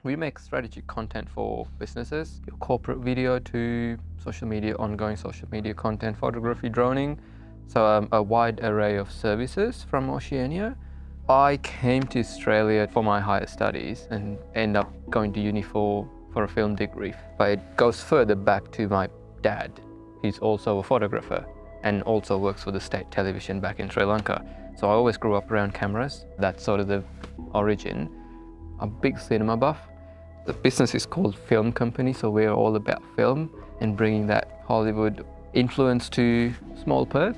We make strategic content for businesses, your corporate video to social media, ongoing social media content, photography, droning. So a wide array of services from Oceania. I came to Australia for my higher studies and end up going to uni for a film degree. But it goes further back to my dad. He's also a photographer and also works for the state television back in Sri Lanka. So I always grew up around cameras. That's sort of the origin. A big cinema buff. The business is called Film Company, so we're all about film and bringing that Hollywood influence to small Perth.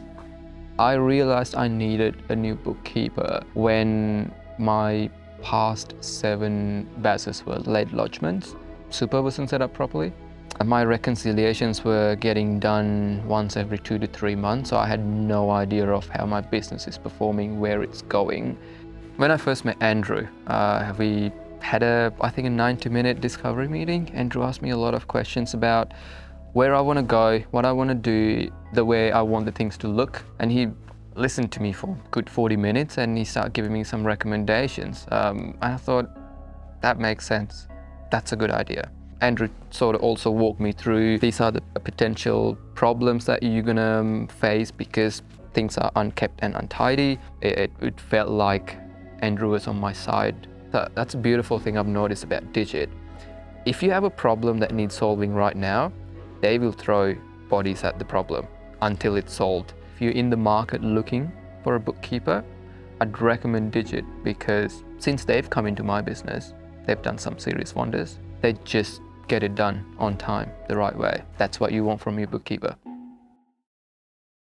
I realized I needed a new bookkeeper when my past 7 bases were late lodgements. Super wasn't set up properly. My reconciliations were getting done once every 2 to 3 months, so I had no idea of how my business is performing, where it's going. When I first met Andrew, we had I think a 90-minute discovery meeting. Andrew asked me a lot of questions about where I want to go, what I want to do, the way I want the things to look. And he listened to me for a good 40 minutes and he started giving me some recommendations. I thought, that makes sense. That's a good idea. Andrew sort of also walked me through these are the potential problems that you're gonna face because things are unkept and untidy. It felt like Andrew was on my side. That's a beautiful thing I've noticed about Digit. If you have a problem that needs solving right now, they will throw bodies at the problem until it's solved. If you're in the market looking for a bookkeeper, I'd recommend Digit because since they've come into my business, they've done some serious wonders. They just get it done on time, the right way. That's what you want from your bookkeeper.